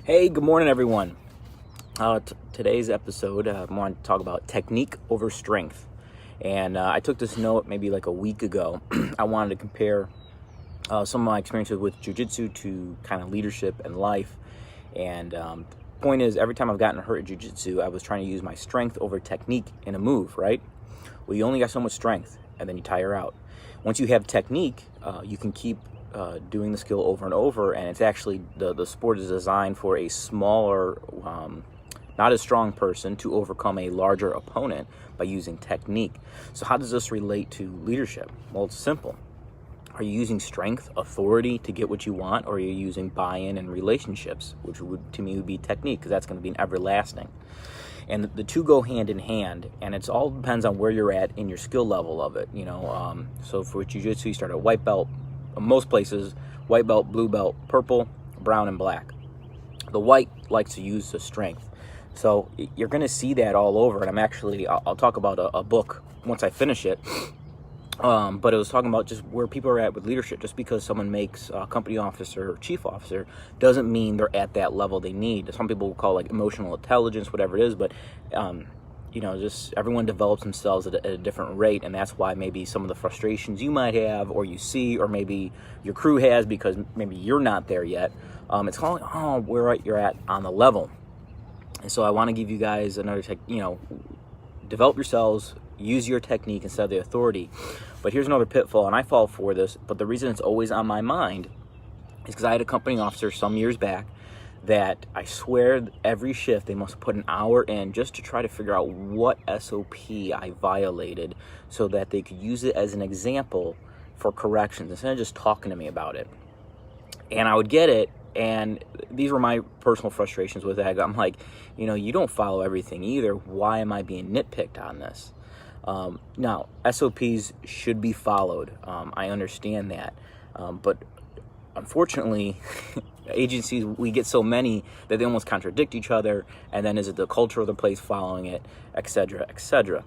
Hey, good morning, everyone. Today's episode, I want to talk about technique over strength. And I took this note maybe like a week ago. I wanted to compare some of my experiences with jiu-jitsu to kind of leadership and life. And point is, every time I've gotten hurt at jiu-jitsu, I was trying to use my strength over technique in a move, right? Well, you only got so much strength, and then you tire out. Once you have technique, you can keep doing the skill over and over, and it's actually the sport is designed for a smaller, not as strong person to overcome a larger opponent by using technique. So how does this relate to leadership? Well, it's simple. Are you using strength, authority to get what you want, or are you using buy-in and relationships, which would, to me, would be technique, because that's going to be an everlasting. And the two go hand in hand, and it's all depends on where you're at in your skill level of it. So for jiu-jitsu, you start at white belt. Most places, white belt, blue belt, purple, brown, and black. The white likes to use the strength. So you're going to see that all over. And I'll talk about a book once I finish it. But it was talking about just where people are at with leadership. Just because someone makes a company officer or chief officer doesn't mean they're at that level they need. Some people will call it like emotional intelligence, whatever it is. But just everyone develops themselves at a different rate, and that's why maybe some of the frustrations you might have, or you see, or maybe your crew has, because maybe you're not there yet. It's calling, where you're at on the level. And so I want to give you guys another develop yourselves, use your technique instead of the authority. But here's another pitfall, and I fall for this, but the reason it's always on my mind is because I had a company officer some years back that I swear every shift they must put an hour in just to try to figure out what SOP I violated so that they could use it as an example for corrections instead of just talking to me about it. And I would get it, and these were my personal frustrations with that. I'm like, you don't follow everything either. Why am I being nitpicked on this? Now, SOPs should be followed. I understand that. But unfortunately, agencies, we get so many that they almost contradict each other, and then is it the culture of the place following it, etc., etc.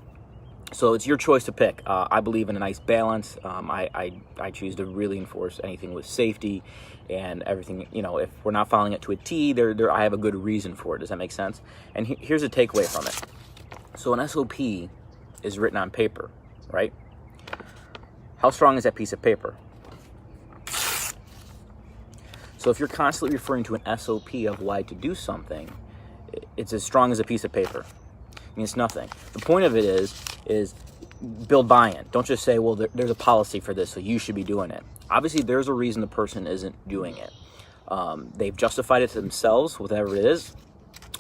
So it's your choice to pick. I believe in a nice balance. I choose to really enforce anything with safety and everything. If we're not following it to a T, I have a good reason for it. Does that make sense? And here's a takeaway from it. So an SOP is written on paper, right? How strong is that piece of paper? So if you're constantly referring to an SOP of why to do something, it's as strong as a piece of paper. It means nothing. The point of it is build buy-in. Don't just say, well, there's a policy for this, so you should be doing it. Obviously, there's a reason the person isn't doing it. They've justified it to themselves, whatever it is.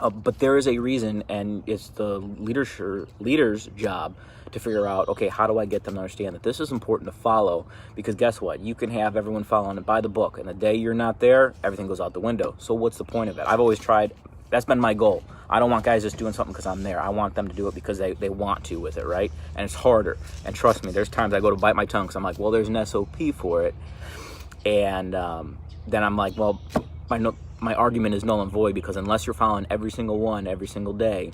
But there is a reason, and it's the leader's job to figure out, okay, how do I get them to understand that this is important to follow? Because guess what? You can have everyone following it by the book, and the day you're not there, everything goes out the window. So what's the point of it? I've always tried, that's been my goal. I don't want guys just doing something because I'm there. I want them to do it because they want to with it, right? And it's harder. And trust me, there's times I go to bite my tongue because I'm like, well, there's an SOP for it. And then I'm like, well, my argument is null and void, because unless you're following every single one every single day,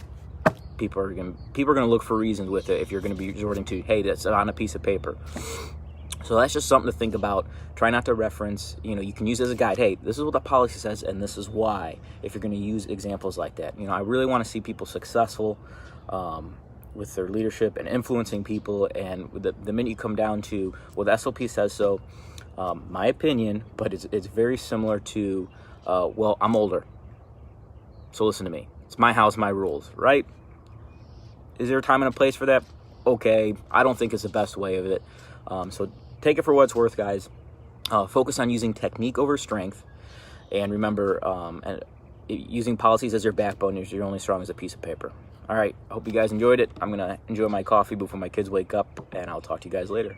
people are gonna look for reasons with it if you're gonna be resorting to, hey, that's on a piece of paper. So that's just something to think about. Try not to reference, you can use it as a guide. Hey, this is what the policy says, and this is why, if you're gonna use examples like that. I really want to see people successful with their leadership and influencing people. And the minute you come down to, well, the SOP says so, my opinion, but it's very similar to, well, I'm older, so listen to me. It's my house, my rules, right? Is there a time and a place for that? Okay, I don't think it's the best way of it. So take it for what it's worth, guys. Focus on using technique over strength. And remember, using policies as your backbone is you're only strong as a piece of paper. All right, I hope you guys enjoyed it. I'm going to enjoy my coffee before my kids wake up, and I'll talk to you guys later.